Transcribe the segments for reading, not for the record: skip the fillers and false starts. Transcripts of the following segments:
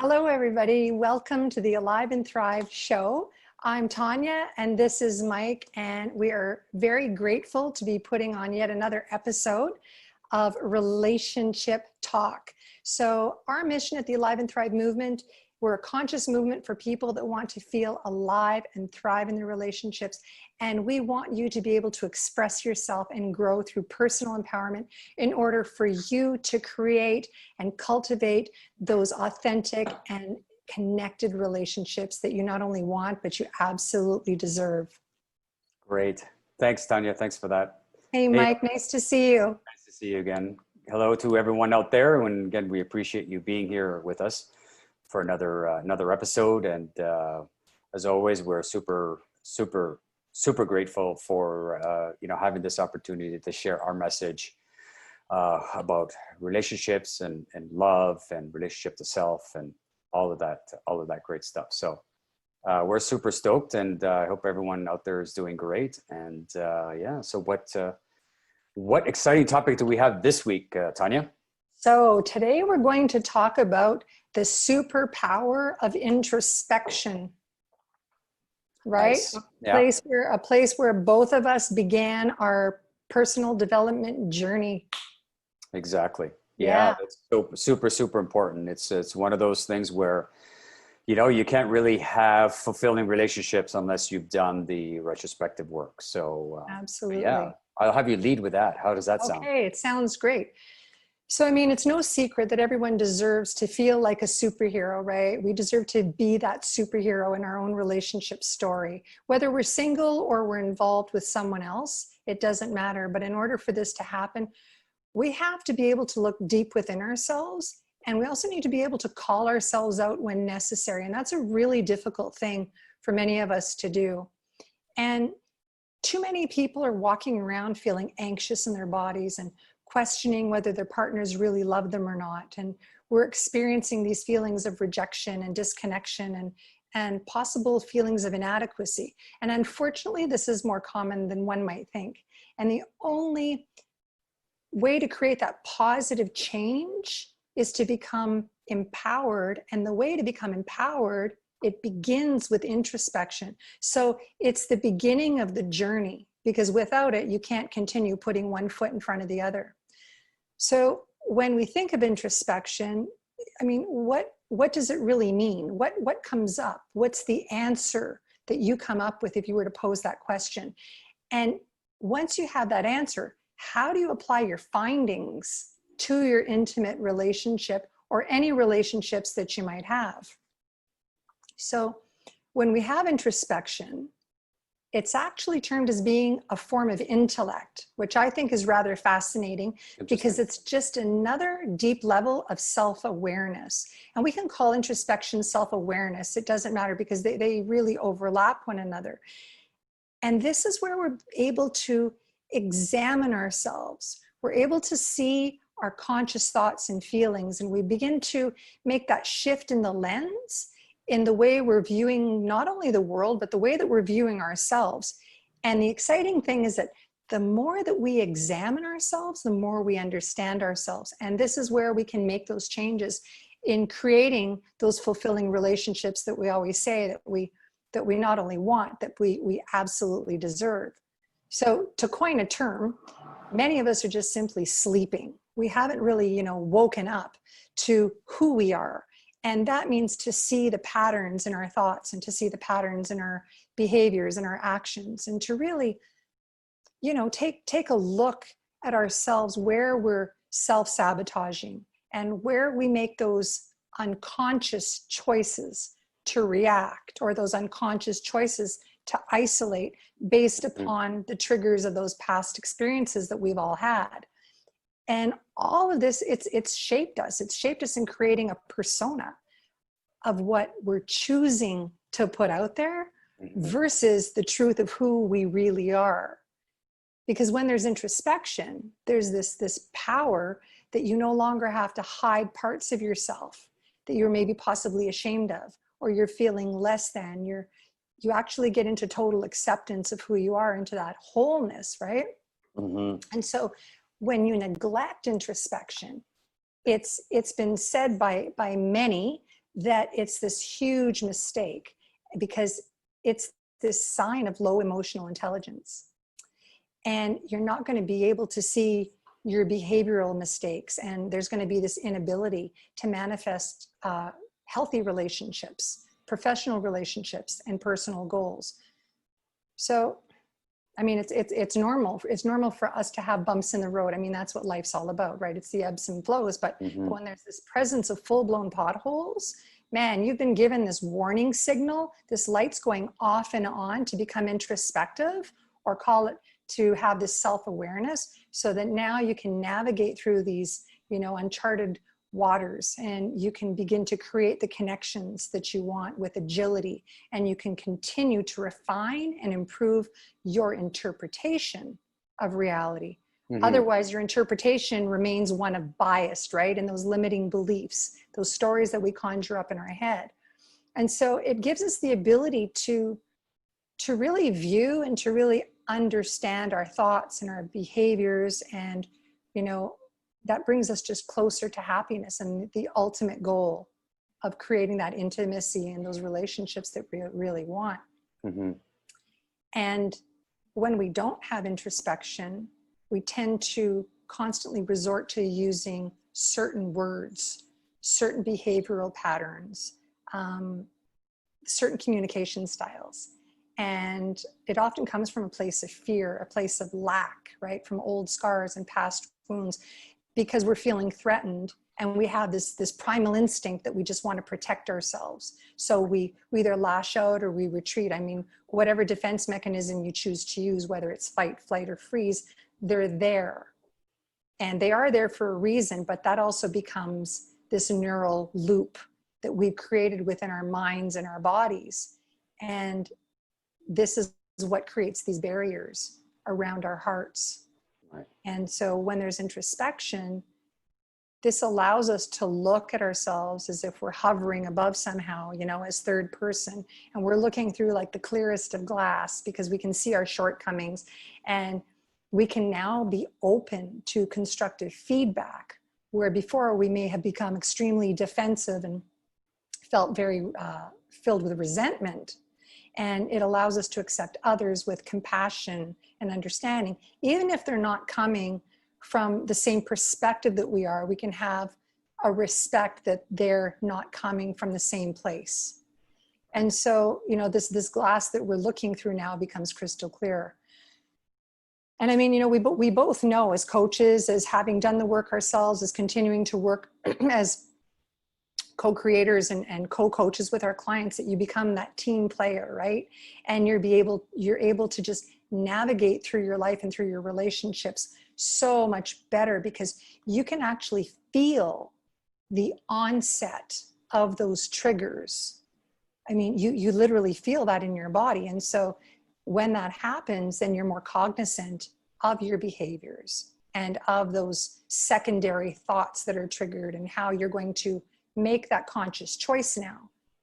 Hello, everybody. Welcome to the Alive and Thrive show. I'm Tanya, and this is Mike, and we are very grateful to be putting on yet another episode of Relationship Talk. So our mission at the Alive and Thrive movement, we're a conscious movement for people that want to feel alive and thrive in their relationships. And we want you to be able to express yourself and grow through personal empowerment in order for you to create and cultivate those authentic and connected relationships that you not only want, but you absolutely deserve. Great. Thanks, Tanya. Thanks for that. Hey, Mike, nice to see you. Nice to see you again. Hello to everyone out there. And again, we appreciate you being here with us for another episode. And as always, we're super grateful for having this opportunity to share our message about relationships and love and relationship to self and all of that great stuff. So we're super stoked, and I hope everyone out there is doing great. And so what exciting topic do we have this week, Tanya? So today we're going to talk about the superpower of introspection, right? Nice. Yeah. A place where both of us began our personal development journey. Exactly. Yeah. That's super important. It's one of those things where, you can't really have fulfilling relationships unless you've done the retrospective work. So absolutely. Yeah, I'll have you lead with that. How does that sound? Okay, it sounds great. So, it's no secret that everyone deserves to feel like a superhero, right? We deserve to be that superhero in our own relationship story. Whether we're single or we're involved with someone else, it doesn't matter. But in order for this to happen, we have to be able to look deep within ourselves. And we also need to be able to call ourselves out when necessary. And that's a really difficult thing for many of us to do. And too many people are walking around feeling anxious in their bodies and questioning whether their partners really love them or not. And we're experiencing these feelings of rejection and disconnection and possible feelings of inadequacy. And unfortunately, this is more common than one might think. And the only way to create that positive change is to become empowered. And the way to become empowered, it begins with introspection. So it's the beginning of the journey, because without it, you can't continue putting one foot in front of the other. So when we think of introspection, what does it really mean? What comes up? What's the answer that you come up with if you were to pose that question? And once you have that answer, how do you apply your findings to your intimate relationship or any relationships that you might have? So when we have introspection, it's actually termed as being a form of intellect, which I think is rather fascinating because it's just another deep level of self-awareness. And we can call introspection self-awareness. It doesn't matter because they really overlap one another. And this is where we're able to examine ourselves. We're able to see our conscious thoughts and feelings, and we begin to make that shift in the lens in the way we're viewing not only the world, but the way that we're viewing ourselves. And the exciting thing is that the more that we examine ourselves, the more we understand ourselves. And this is where we can make those changes in creating those fulfilling relationships that we always say that we not only want, that we absolutely deserve. So to coin a term, many of us are just simply sleeping. We haven't really, woken up to who we are. And that means to see the patterns in our thoughts and to see the patterns in our behaviors and our actions, and to really, take a look at ourselves where we're self-sabotaging and where we make those unconscious choices to react, or those unconscious choices to isolate based upon the triggers of those past experiences that we've all had. And all of this, it's shaped us. It's shaped us in creating a persona of what we're choosing to put out there versus the truth of who we really are. Because when there's introspection, there's this power that you no longer have to hide parts of yourself that you're maybe possibly ashamed of, or you're feeling less than. You actually get into total acceptance of who you are, into that wholeness, right? And so when you neglect introspection, it's been said by many that it's this huge mistake, because it's this sign of low emotional intelligence. And you're not going to be able to see your behavioral mistakes. And there's going to be this inability to manifest healthy relationships, professional relationships, and personal goals. So, I mean, it's normal. It's normal for us to have bumps in the road. I mean, that's what life's all about, right? It's the ebbs and flows. But when there's this presence of full-blown potholes, man, you've been given this warning signal, this light's going off and on to become introspective, or call it to have this self-awareness, so that now you can navigate through these, you know, uncharted waters, and you can begin to create the connections that you want with agility, and you can continue to refine and improve your interpretation of reality. Otherwise, your interpretation remains one of bias, right? And those limiting beliefs, those stories that we conjure up in our head. And so it gives us the ability to really view and to really understand our thoughts and our behaviors. And, you know, that brings us just closer to happiness and the ultimate goal of creating that intimacy and those relationships that we really want. And when we don't have introspection, we tend to constantly resort to using certain words, certain behavioral patterns, certain communication styles. And it often comes from a place of fear, a place of lack, right? From old scars and past wounds, because we're feeling threatened, and we have this primal instinct that we just want to protect ourselves. So we either lash out or we retreat. I mean, whatever defense mechanism you choose to use, whether it's fight, flight, or freeze, they're there. And they are there for a reason, but that also becomes this neural loop that we've created within our minds and our bodies. And this is what creates these barriers around our hearts. Right. And so when there's introspection, this allows us to look at ourselves as if we're hovering above somehow, you know, as third person. And we're looking through like the clearest of glass, because we can see our shortcomings. And we can now be open to constructive feedback, where before we may have become extremely defensive and felt very filled with resentment. And it allows us to accept others with compassion and understanding. Even if they're not coming from the same perspective that we are, we can have a respect that they're not coming from the same place. And so, you know, this glass that we're looking through now becomes crystal clear. And I mean, you know, we both know as coaches, as having done the work ourselves, as continuing to work as co-creators and co-coaches with our clients, that you become that team player, right? And you're able to just navigate through your life and through your relationships so much better, because you can actually feel the onset of those triggers. I mean, you literally feel that in your body. And so when that happens, then you're more cognizant of your behaviors and of those secondary thoughts that are triggered, and how you're going to make that conscious choice now,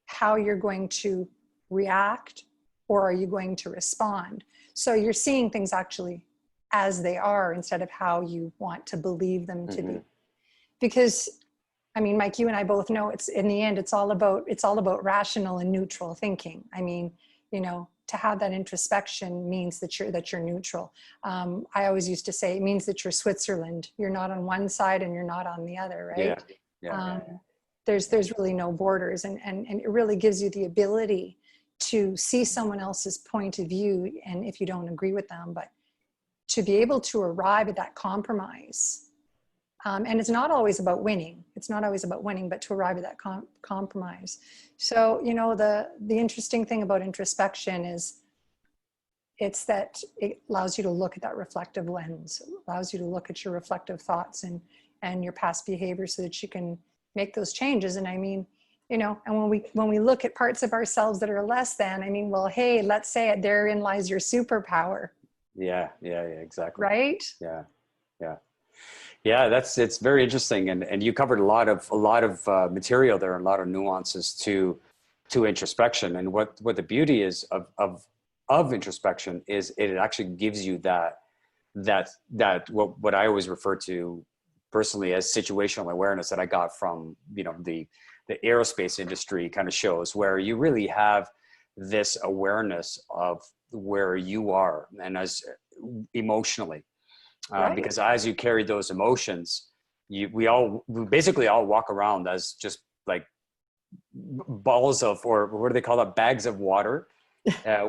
how you're going to react, or are you going to respond? So you're seeing things actually as they are, instead of how you want to believe them to be. Because, I mean, Mike, you and I both know it's, in the end, it's all about rational and neutral thinking. I mean, you know, to have that introspection means that you're neutral. I always used to say it means that you're Switzerland. You're not on one side and you're not on the other, right? Yeah. There's really no borders, and it really gives you the ability to see someone else's point of view, and if you don't agree with them, but to be able to arrive at that compromise. And it's not always about winning. It's not always about winning, but to arrive at that compromise. So, you know, the interesting thing about introspection is it's that it allows you to look at that reflective lens. It allows you to look at your reflective thoughts and your past behavior, so that you can make those changes. And I mean, you know, and when we look at parts of ourselves that are less than, I mean, well, hey, let's say it, therein lies your superpower. Yeah, exactly. Right? Yeah, it's very interesting. And you covered a lot of material there, and a lot of nuances to introspection. And what the beauty is of introspection is it actually gives you that what I always refer to personally as situational awareness that I got from, you know, the the aerospace industry kind of shows, where you really have this awareness of where you are and as emotionally, Right. because as you carry those emotions, we basically all walk around as just like balls of, or what do they call it, bags of water,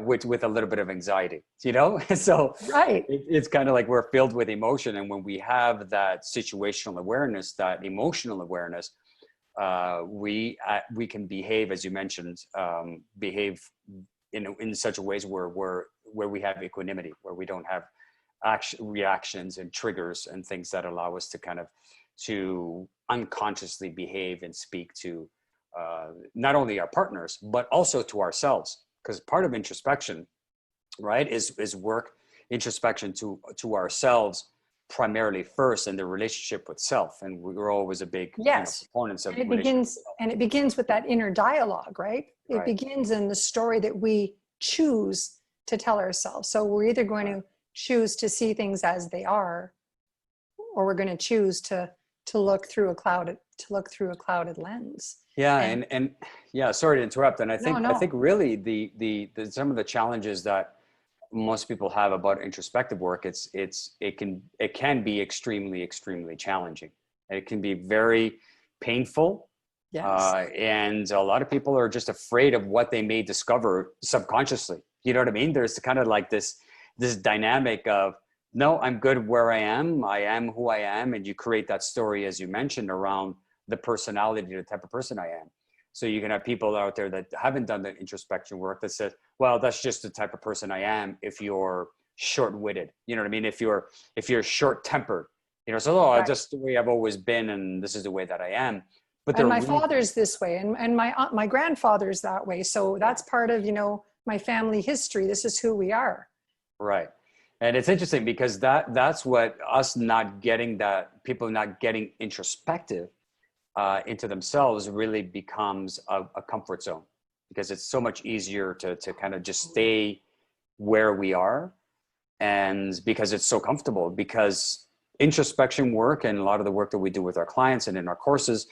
with a little bit of anxiety, you know? So Right. it's kind of like we're filled with emotion. And when we have that situational awareness, that emotional awareness, we can behave, as you mentioned, behave in such a ways where we have equanimity, where we don't have reactions and triggers and things that allow us to kind of to unconsciously behave and speak to not only our partners but also to ourselves, because part of introspection, right, is work introspection to ourselves primarily first, in the relationship with self. And we're always a big Yes. proponents of And relationship with self. it begins with that inner dialogue, right? It Right, begins in the story that we choose to tell ourselves. So we're either going right. to choose to see things as they are, or we're going to choose to look through a clouded lens. Yeah, And and yeah, sorry to interrupt. And no, I think no. really the some of the challenges that most people have about introspective work, it can be extremely challenging. It can be very painful, Yes. and a lot of people are just afraid of what they may discover subconsciously. You know what I mean? There's kind of like this dynamic of, no, I'm good where I am who I am, and you create that story, as you mentioned, around the personality, the type of person I am. So you can have people out there that haven't done the introspection work that says, well, that's just the type of person I am if you're short-witted. You know what I mean? If you're short-tempered, so, oh, Right. just the way I've always been, and this is the way that I am. But And there are my reasons. father's this way, and my grandfather's that way. So Yeah, that's part of, my family history. This is who we are. right. And it's interesting because that's what us not getting, that people not getting introspective into themselves, really becomes a comfort zone, because it's so much easier to kind of just stay where we are, and because it's so comfortable. Because introspection work, and a lot of the work that we do with our clients and in our courses,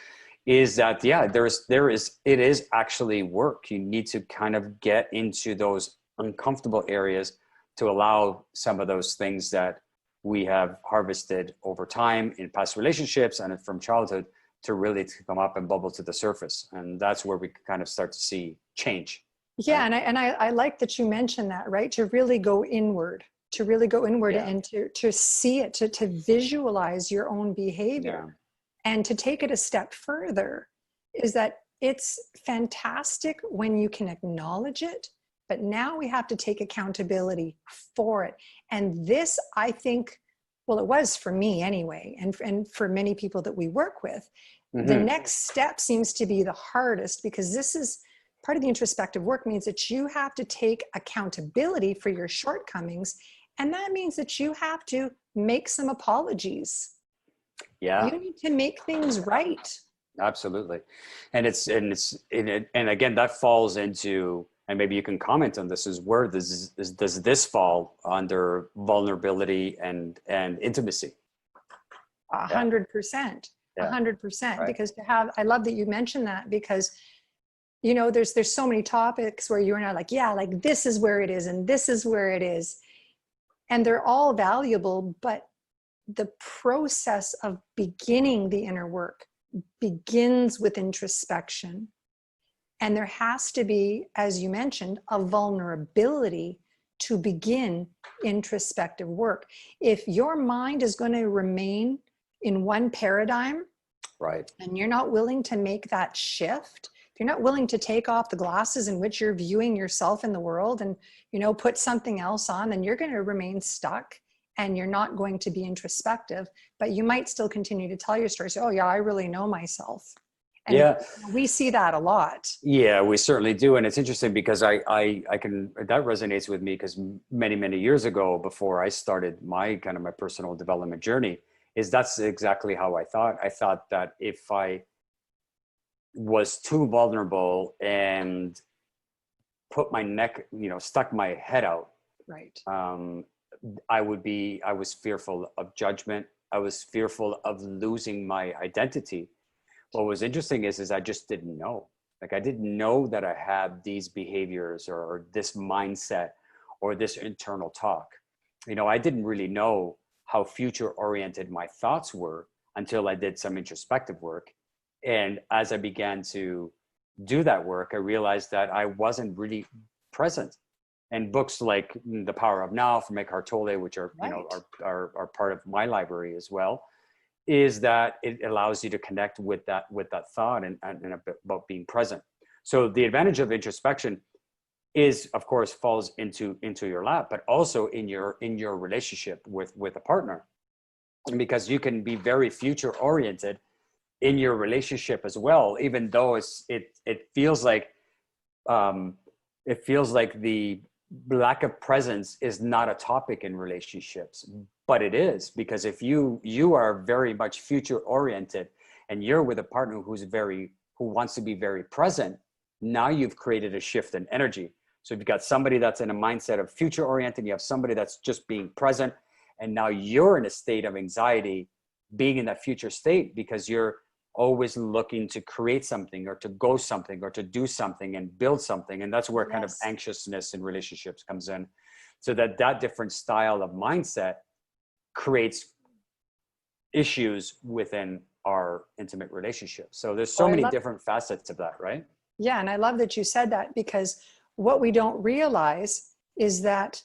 is that, yeah, it is actually work. You need to kind of get into those uncomfortable areas to allow some of those things that we have harvested over time in past relationships and from childhood to really to come up and bubble to the surface. And that's where we kind of start to see change, Yeah, right? and I like that you mentioned that, right? To really go inward, Yeah, and to see it, to visualize your own yeah, behavior, and to take it a step further, is that it's fantastic when you can acknowledge it, but now we have to take accountability for it. And this, I think, well, it was for me anyway, and for many people that we work with, the hmm, next step seems to be the hardest, because this is part of the introspective work, means that you have to take accountability for your shortcomings. And that means that you have to make some apologies. You yeah. need to make things right. Absolutely. And again, that falls into, and maybe you can comment on this, is where does this fall under vulnerability and intimacy? A Yeah. 100%, a Yeah. 100%. Right. Because I love that you mentioned that, because there's so many topics where you and I are like, yeah, like this is where it is, and this is where it is, and they're all valuable, but the process of beginning the inner work begins with introspection. And there has to be, as you mentioned, a vulnerability to begin introspective work. If your mind is going to remain in one paradigm, Right. and you're not willing to make that shift, if you're not willing to take off the glasses in which you're viewing yourself in the world, and put something else on, then you're going to remain stuck, and you're not going to be introspective. But you might still continue to tell your story, say, oh yeah, I really know myself. And Yeah. we see that a lot. Yeah, we certainly do. And it's interesting because I can, that resonates with me, because many years ago, before I started my kind of my personal development journey, is that's exactly how I thought. I thought that if I was too vulnerable and put my neck, stuck my head out, Right. um, I was fearful of judgment. I was fearful of losing my identity. what was interesting is I just didn't know. Like, I didn't know that I had these behaviors or this mindset or this internal talk. You know, I didn't really know how future oriented my thoughts were until I did some introspective work. And as I began to do that work, I realized that I wasn't really present. And books like The Power of Now from Eckhart Tolle, which are, you know, are part of my library as well, is that it allows you to connect with that thought and about being present. So the advantage of introspection is, of course, falls into your lap, but also in your relationship with a partner, because you can be very future oriented in your relationship as well, even though it feels like the lack of presence is not a topic in relationships, but it is, because if you are very much future oriented and you're with a partner who wants to be very present, now you've created a shift in energy. So if you've got somebody that's in a mindset of future oriented, you have somebody that's just being present, and now you're in a state of anxiety being in that future state because you're always looking to create something or to go something or to do something and build something. And that's where kind of anxiousness in relationships comes in. So that different style of mindset creates issues within our intimate relationships. So there's so many different facets of that, right? Yeah. And I love that you said that, because what we don't realize is that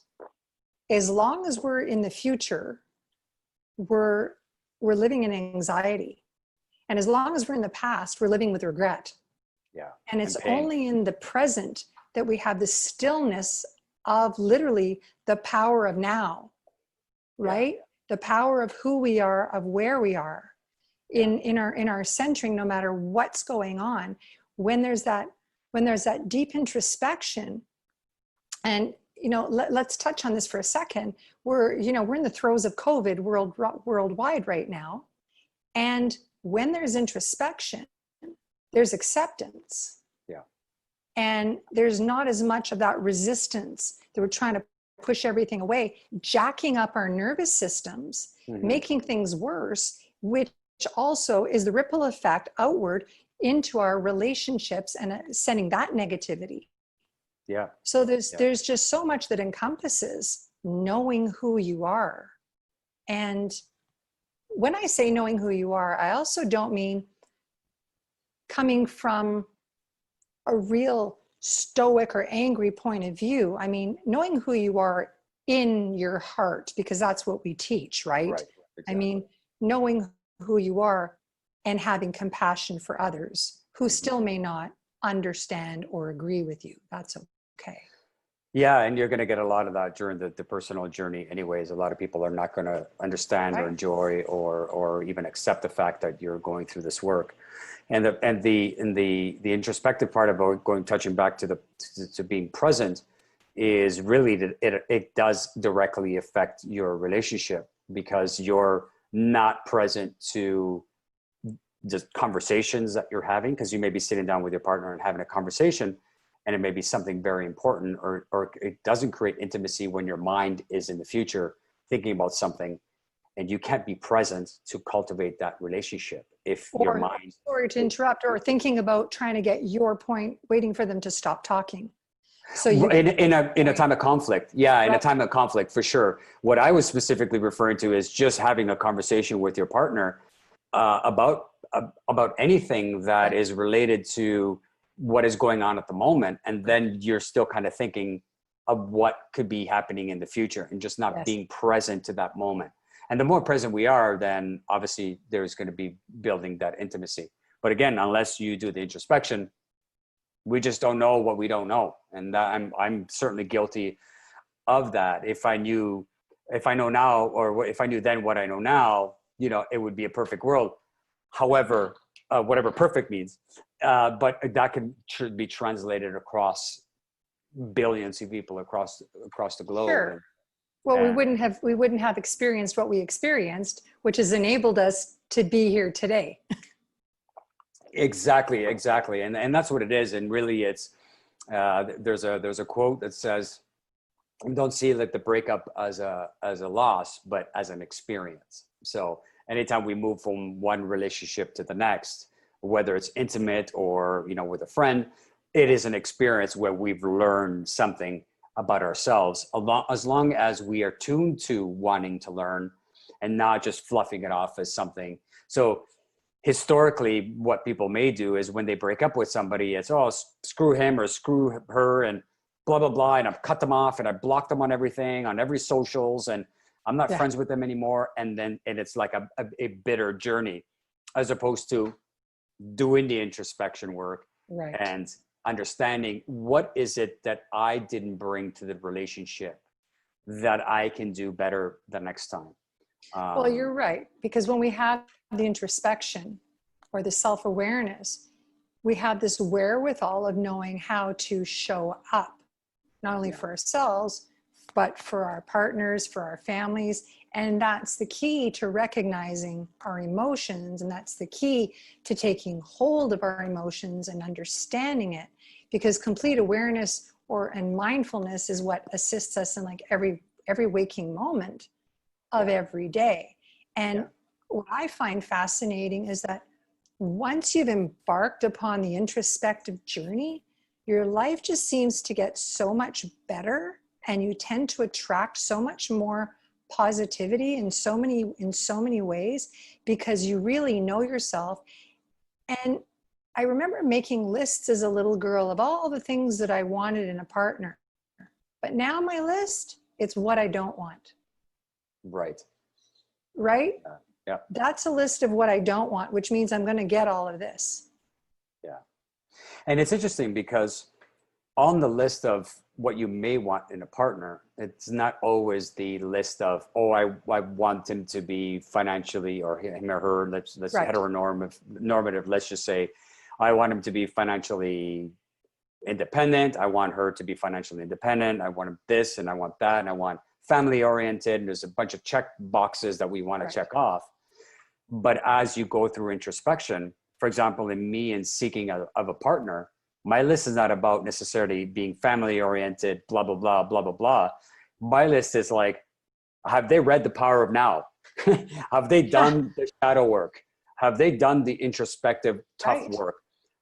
as long as we're in the future, we're living in anxiety. And as long as we're in the past, we're living with regret. Yeah. And it's only in the present that we have the stillness of literally the power of now, right? Yeah. The power of who we are, of where we are in our centering, no matter what's going on. When there's that deep introspection, and let's touch on this for a second. We're in the throes of COVID worldwide right now. And when there's introspection, there's acceptance. Yeah. And there's not as much of that resistance that we're trying to push everything away, jacking up our nervous systems, making things worse, which also is the ripple effect outward into our relationships and sending that negativity. Yeah. So there's just so much that encompasses knowing who you are. And when I say knowing who you are, I also don't mean coming from a real stoic or angry point of view. I mean, knowing who you are in your heart, because that's what we teach, right? Exactly. I mean, knowing who you are and having compassion for others who still may not understand or agree with you. That's okay. Yeah, and you're going to get a lot of that during the personal journey anyways. A lot of people are not going to understand or enjoy or even accept the fact that you're going through this work. And the introspective part about touching back to being present is really that it does directly affect your relationship, because you're not present to just conversations that you're having, because you may be sitting down with your partner and having a conversation, and it may be something very important, or it doesn't create intimacy when your mind is in the future thinking about something, and you can't be present to cultivate that relationship if your mind. Or to interrupt, or thinking about trying to get your point, waiting for them to stop talking. So you in a time of conflict. Yeah, in a time of conflict, for sure. What I was specifically referring to is just having a conversation with your partner about anything that is related to what is going on at the moment, and then you're still kind of thinking of what could be happening in the future and just not being present to that moment. And the more present we are, then obviously there's going to be building that intimacy. But again, unless you do the introspection, we just don't know what we don't know. And I'm certainly guilty of that. If I know now, or if I knew then what I know now, it would be a perfect world. However, whatever perfect means, but that should be translated across billions of people across the globe. Sure. Well, we wouldn't have experienced what we experienced, which has enabled us to be here today. Exactly. And that's what it is. And really it's, there's a quote that says, don't see like the breakup as a loss, but as an experience. So anytime we move from one relationship to the next, whether it's intimate or, you know, with a friend, it is an experience where we've learned something about ourselves, as long as we are tuned to wanting to learn and not just fluffing it off as something. So historically, what people may do is when they break up with somebody, it's, oh, screw him or screw her and blah, blah, blah. And I've cut them off and I blocked them on everything, on every socials, and I'm not friends with them anymore. And it's like a bitter journey, as opposed to doing the introspection work and understanding what is it that I didn't bring to the relationship that I can do better the next time. Well, you're right. Because when we have the introspection or the self-awareness, we have this wherewithal of knowing how to show up, not only for ourselves, but for our partners, for our families. And that's the key to recognizing our emotions. And that's the key to taking hold of our emotions and understanding it, because complete awareness and mindfulness is what assists us in like every waking moment of every day. And what I find fascinating is that once you've embarked upon the introspective journey, your life just seems to get so much better, and you tend to attract so much more positivity in so many ways, because you really know yourself. And I remember making lists as a little girl of all the things that I wanted in a partner. But now my list, it's what I don't want. Right. Yeah. That's a list of what I don't want, which means I'm going to get all of this. Yeah. And it's interesting because on the list of what you may want in a partner, it's not always the list of, oh, I want him to be financially, or him or her, let's heteronormative, let's just say, I want him to be financially independent. I want her to be financially independent. I want this and I want that. And I want family oriented. And there's a bunch of check boxes that we want to check off. But as you go through introspection, for example, in me and seeking of a partner, my list is not about necessarily being family oriented, blah, blah, blah, blah, blah, blah. My list is like, have they read The Power of Now? Have they done the shadow work? Have they done the introspective tough work?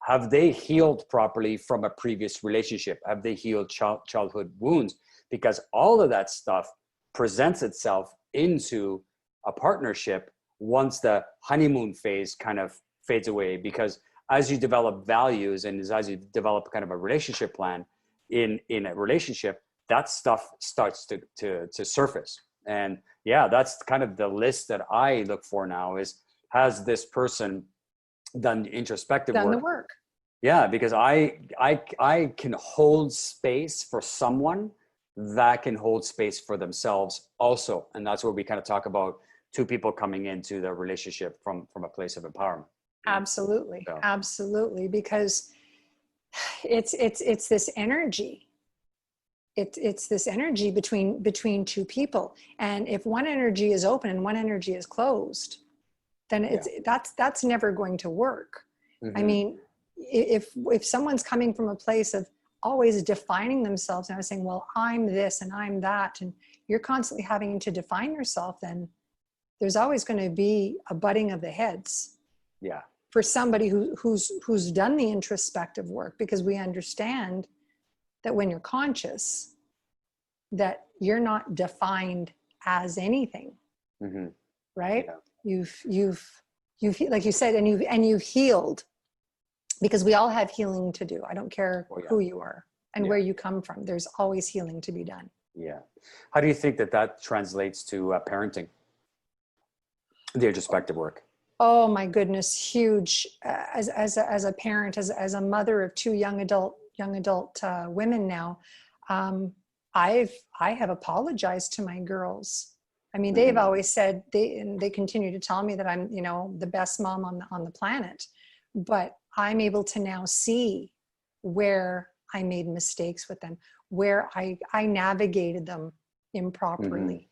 Have they healed properly from a previous relationship? Have they healed childhood wounds? Because all of that stuff presents itself into a partnership once the honeymoon phase kind of fades away. Because as you develop values and as you develop kind of a relationship plan in a relationship, that stuff starts to surface. And yeah, that's kind of the list that I look for now is, has this person done the introspective work? Done the work. Yeah, because I can hold space for someone that can hold space for themselves also. And that's where we kind of talk about two people coming into the relationship from a place of empowerment. Absolutely. So. Absolutely. Because it's this energy. It's this energy between two people. And if one energy is open and one energy is closed, then that's never going to work. Mm-hmm. I mean, if someone's coming from a place of always defining themselves, and I was saying, well, I'm this and I'm that, and you're constantly having to define yourself, then there's always going to be a butting of the heads. Yeah. For somebody who's done the introspective work, because we understand that when you're conscious, that you're not defined as anything, right? Yeah. You've like you said, and you've healed, because we all have healing to do. I don't care who you are and where you come from. There's always healing to be done. Yeah. How do you think that translates to parenting? The introspective work. Oh my goodness, huge. As a parent, as a mother of two young adult women now, I have apologized to my girls. I mean, they've always said, they continue to tell me that I'm, the best mom on the planet, but I'm able to now see where I made mistakes with them, where I navigated them improperly.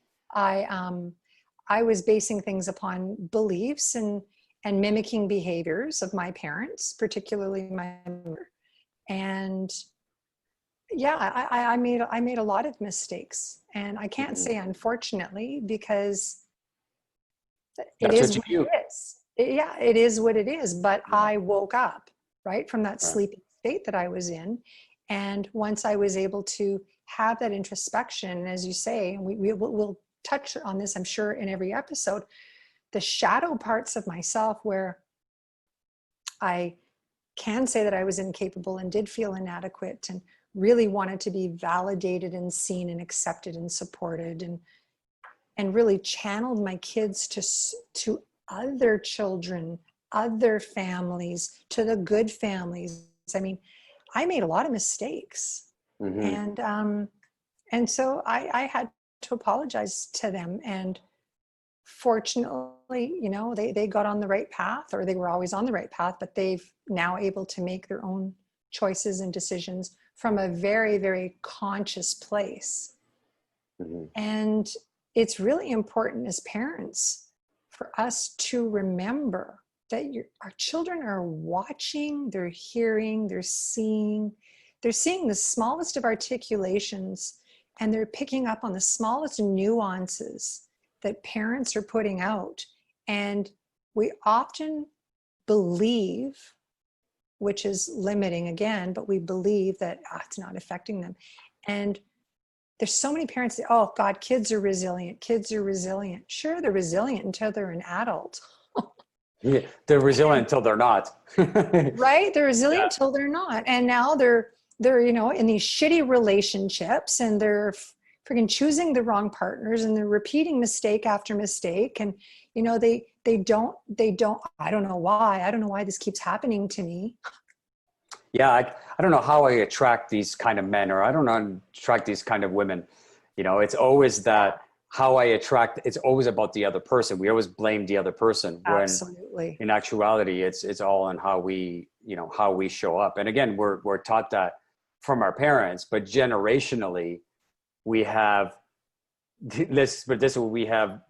I was basing things upon beliefs and mimicking behaviors of my parents, particularly my mother. And yeah, I made a lot of mistakes, and I can't say unfortunately, because it is what it is. Yeah, it is what it is. But Yeah. I woke up, right, from that Right. sleeping state that I was in. And once I was able to have that introspection, as you say, and we'll touch on this, I'm sure, in every episode, the shadow parts of myself where I can say that I was incapable and did feel inadequate and really wanted to be validated and seen and accepted and supported, and really channeled my kids to other children, other families, to the good families. I mean, I made a lot of mistakes, Mm-hmm. and so I had to apologize to them. And fortunately, you know, they got on the right path, or they were always on the right path, but they've now able to make their own choices and decisions from a very, very conscious place. Mm-hmm. And it's really important as parents for us to remember that our children are watching, they're hearing, they're seeing the smallest of articulations, and they're picking up on the smallest nuances that parents are putting out. And we often believe, which is limiting again, but we believe that it's not affecting them. And there's so many parents that, oh God, kids are resilient. Kids are resilient. Sure, they're resilient until they're an adult. Yeah, they're resilient And, until they're not. right? They're resilient Yeah. until they're not. And now they're, you know, in these shitty relationships, and they're freaking choosing the wrong partners, and they're repeating mistake after mistake. And, you know, they don't, I don't know why. I don't know why this keeps happening to me. Yeah, I don't know how I attract these kind of men, or I don't know attract these kind of women. You know, it's always that how I attract. It's always about the other person. We always blame the other person when, Absolutely. in actuality, it's all on how we, you know, how we show up. And again, we're taught that from our parents, but generationally, we have this. But this we have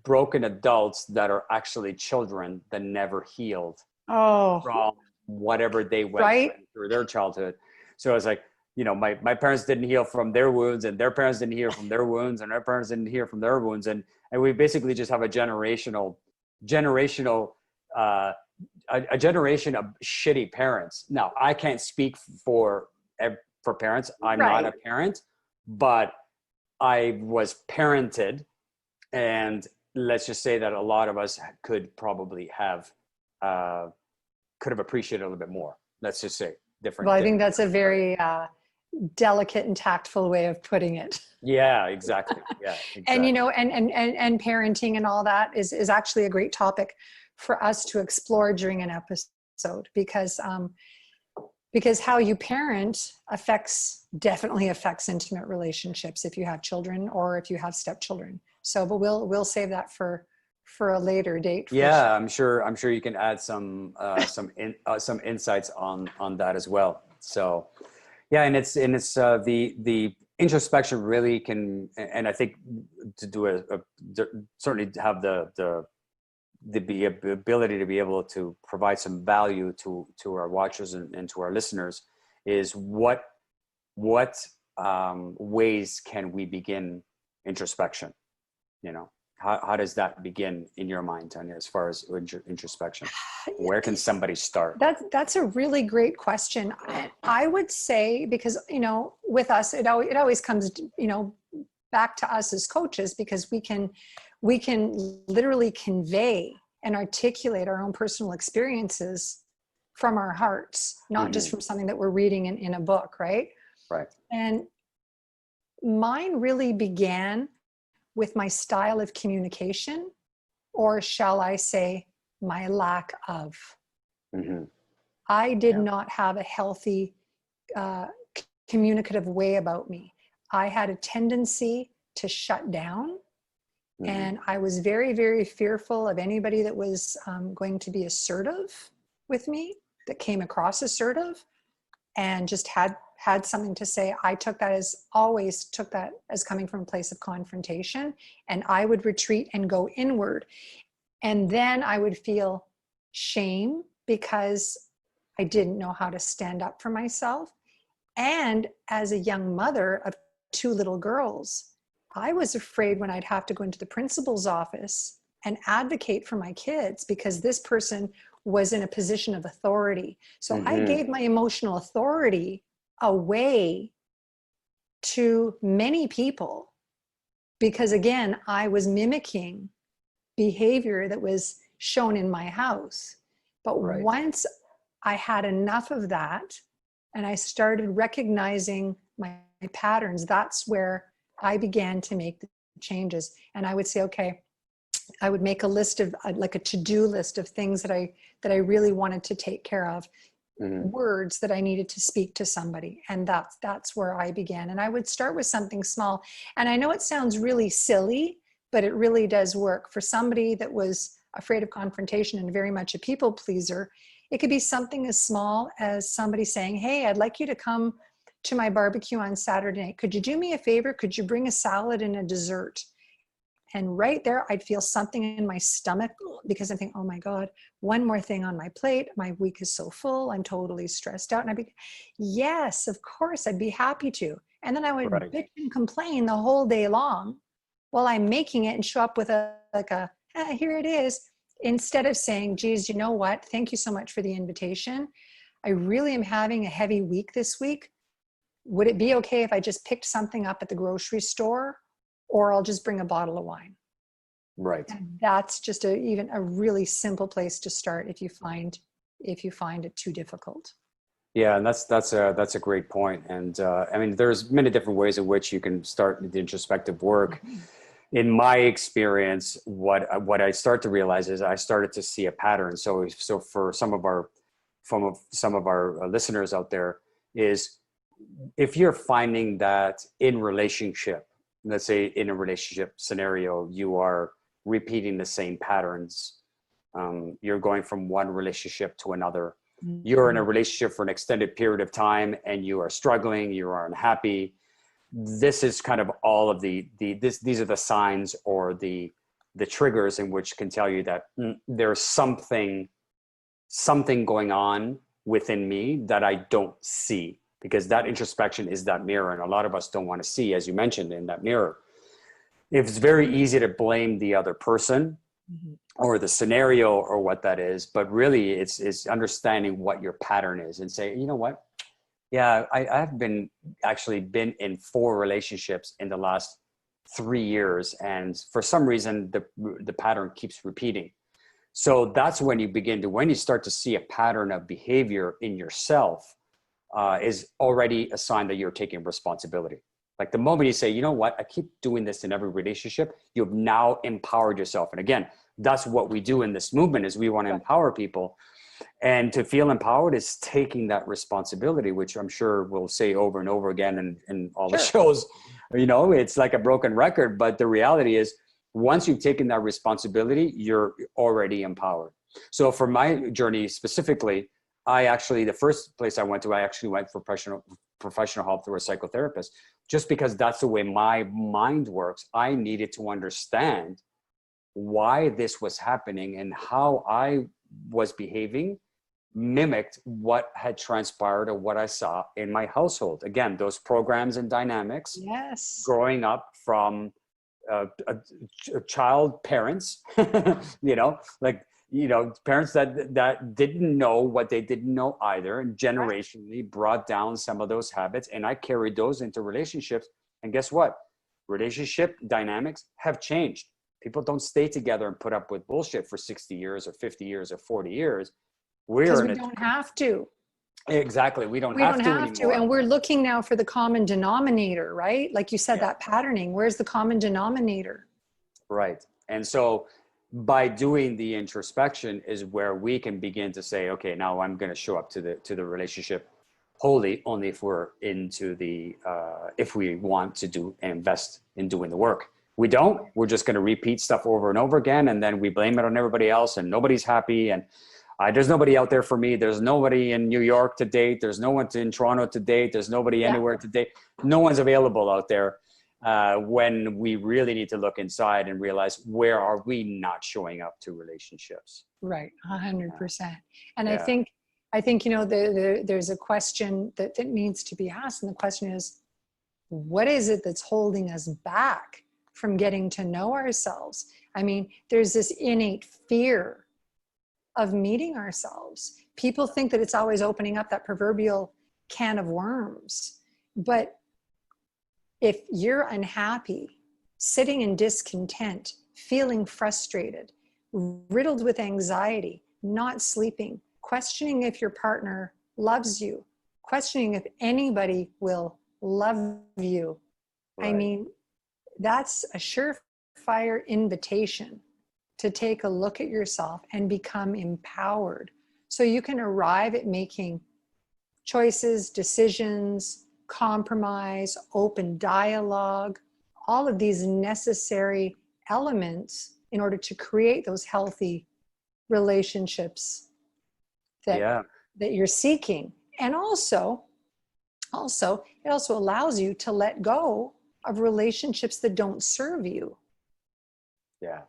broken adults that are actually children that never healed Oh, from whatever they went right. through their childhood. So it's like, you know, my parents didn't heal from their wounds, and their parents didn't heal from their wounds, and their parents didn't heal from their wounds. And we basically just have a generational, uh, a generation of shitty parents. Now, I can't speak for parents. I'm not a Right. parent, but I was parented, and let's just say that a lot of us could probably have, could have appreciated a little bit more. Let's just say Well, I think that's a different. very delicate and tactful way of putting it. Yeah, exactly. Yeah, And you exactly. know, and parenting and all that is actually a great topic for us to explore during an episode, because how you parent definitely affects intimate relationships if you have children or if you have stepchildren. So, but we'll save that for a later date for sure. Yeah, I'm sure you can add some insights on that as well. So, yeah, and it's the introspection really can, and I think to do certainly have the ability to be able to provide some value to our watchers and to our listeners is what ways can we begin introspection? You know, how does that begin in your mind, Tanya, as far as introspection? Where can somebody start? That's a really great question. I would say, because, you know, with us, it always comes, you know, back to us as coaches, because we can literally convey and articulate our own personal experiences from our hearts, not just Mm-hmm. from something that we're reading in a book, right? Right. And mine really began with my style of communication, or shall I say, my lack of. Mm-hmm. I did Yeah. not have a healthy uh, communicative way about me. I had a tendency to shut down, Mm-hmm. and I was very, very fearful of anybody that was going to be assertive with me, that came across assertive, and just had something to say. I always took that as coming from a place of confrontation, and I would retreat and go inward. And then I would feel shame because I didn't know how to stand up for myself. And as a young mother of two little girls, I was afraid when I'd have to go into the principal's office and advocate for my kids because this person was in a position of authority. So I gave my emotional authority away to many people because, again, I was mimicking behavior that was shown in my house. But once I had enough of that and I started recognizing my patterns, that's where I began to make the changes. And I would say, okay, I would make a list of like a to-do list of things that I really wanted to take care of, words that I needed to speak to somebody. And that's where I began. And I would start with something small. And I know it sounds really silly, but it really does work. For somebody that was afraid of confrontation and very much a people pleaser, it could be something as small as somebody saying, hey, I'd like you to come to my barbecue on Saturday night. Could you do me a favor? Could you bring a salad and a dessert? And right there, I'd feel something in my stomach because I think, oh my God, one more thing on my plate. My week is so full. I'm totally stressed out. And I'd be, yes, of course, I'd be happy to. And then I would bitch and complain the whole day long while I'm making it and show up with here it is. Instead of saying, geez, you know what? Thank you so much for the invitation. I really am having a heavy week this week. Would it be okay if I just picked something up at the grocery store, or I'll just bring a bottle of wine? Right. And that's just even a really simple place to start if you find it too difficult. Yeah, and that's a great point. And I mean, there's many different ways in which you can start the introspective work. In my experience, what I start to realize is I started to see a pattern. So for some of our listeners out there, is if you're finding that in relationship, let's say in a relationship scenario, you are repeating the same patterns. You're going from one relationship to another. You're in a relationship for an extended period of time and you are struggling, you are unhappy. This is kind of all of these are the signs or the triggers in which can tell you that there's something going on within me that I don't see, because that introspection is that mirror. And a lot of us don't want to see, as you mentioned, in that mirror. It's very easy to blame the other person or the scenario or what that is, but really it's understanding what your pattern is and say, you know what? Yeah, I've been in 4 relationships in the last 3 years. And for some reason, the pattern keeps repeating. So that's when you start to see a pattern of behavior in yourself, is already a sign that you're taking responsibility. Like the moment you say, you know what, I keep doing this in every relationship, you've now empowered yourself. And again, that's what we do in this movement, is we want to empower people. And to feel empowered is taking that responsibility, which I'm sure we'll say over and over again in all the shows. You know, it's like a broken record, but the reality is once you've taken that responsibility, you're already empowered. So for my journey specifically, the first place I went for professional help through a psychotherapist, just because that's the way my mind works. I needed to understand why this was happening and how I was behaving mimicked what had transpired or what I saw in my household. Again, those programs and dynamics. Yes. Growing up from child parents, parents that didn't know what they didn't know either, and generationally brought down some of those habits. And I carried those into relationships. And guess what? Relationship dynamics have changed. People don't stay together and put up with bullshit for 60 years or 50 years or 40 years. Because we don't have to. Exactly. We don't have to anymore. And we're looking now for the common denominator, right? Like you said, that patterning, where's the common denominator? Right. And so by doing the introspection is where we can begin to say, okay, now I'm going to show up to the relationship wholly only if we're if we want to invest in doing the work. We don't, we're just going to repeat stuff over and over again. And then we blame it on everybody else and nobody's happy. And there's nobody out there for me. There's nobody in New York to date. There's no one in Toronto to date. There's nobody anywhere to date. No one's available out there. When we really need to look inside and realize, where are we not showing up to relationships? Right. 100%. And I think, there's a question that needs to be asked. And the question is, what is it that's holding us back from getting to know ourselves? I mean, there's this innate fear of meeting ourselves. People think that it's always opening up that proverbial can of worms. But if you're unhappy, sitting in discontent, feeling frustrated, riddled with anxiety, not sleeping, questioning if your partner loves you, questioning if anybody will love you. Right. I mean, that's a surefire invitation to take a look at yourself and become empowered so you can arrive at making choices, decisions, compromise, open dialogue, all of these necessary elements in order to create those healthy relationships that you're seeking. And also it also allows you to let go of relationships that don't serve you. Yeah.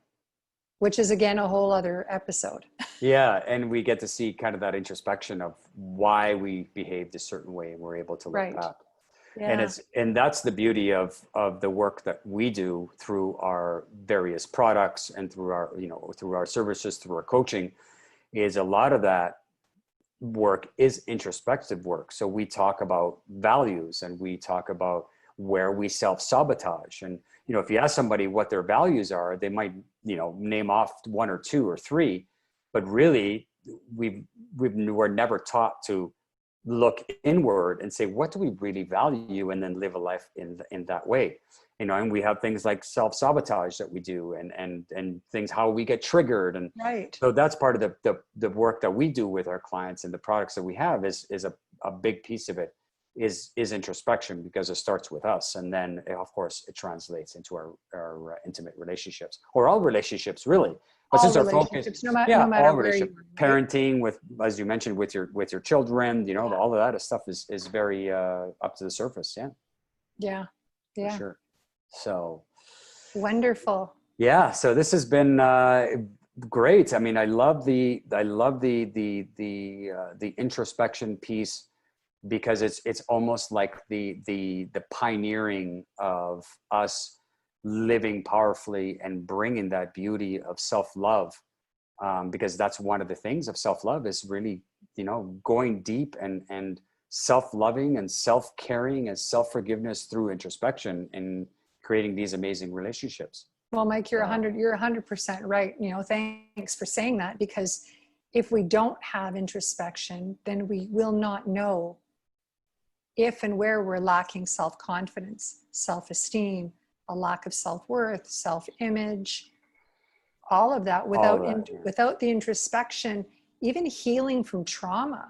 Which is again a whole other episode. Yeah, and we get to see kind of that introspection of why we behaved a certain way, and we're able to look back. Yeah. And that's the beauty of the work that we do through our various products and through our, through our services, through our coaching, is a lot of that work is introspective work. So we talk about values, and we talk about where we self-sabotage. And, if you ask somebody what their values are, they might, name off one or two or three, but really we're never taught to look inward and say, what do we really value? And then live a life in that way. And we have things like self-sabotage that we do, and things, how we get triggered. And right. So that's part of the work that we do with our clients, and the products that we have is a big piece of it is introspection, because it starts with us. And then of course it translates into our intimate relationships, or all relationships really. But all since our relationships, focus, no matter all where relationship, you are, right? parenting with, as you mentioned, with your children, all of that stuff is very up to the surface. Yeah. For sure. So wonderful. Yeah. So this has been great. I mean, I love the introspection piece, because it's almost like the pioneering of us living powerfully and bringing that beauty of self-love, because that's one of the things of self-love, is really going deep and self-loving and self-caring and self-forgiveness through introspection, and creating these amazing relationships. Well, Mike, you're 100% right. Thanks for saying that, because if we don't have introspection, then we will not know if and where we're lacking self-confidence, self-esteem, a lack of self-worth, self-image, all of that. Without the introspection, even healing from trauma,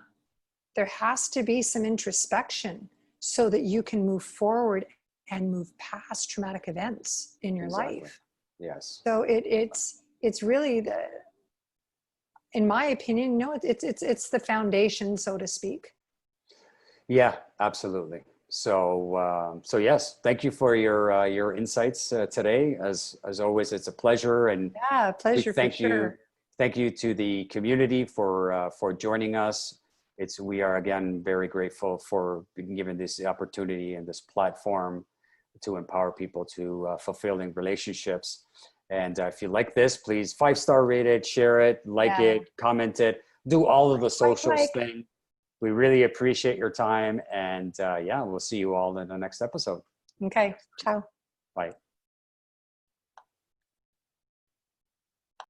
there has to be some introspection so that you can move forward and move past traumatic events in your life. Yes. So it's really in my opinion, it's the foundation, so to speak. Yeah, absolutely. So yes, thank you for your insights today. As always, it's a pleasure. And pleasure. Thank you to the community for joining us. We are again very grateful for being given this opportunity and this platform to empower people to fulfilling relationships. And if you like this, please 5-star rate it, share it, it, comment it, do all of the socials thing. We really appreciate your time. And we'll see you all in the next episode. Okay. Ciao. Bye.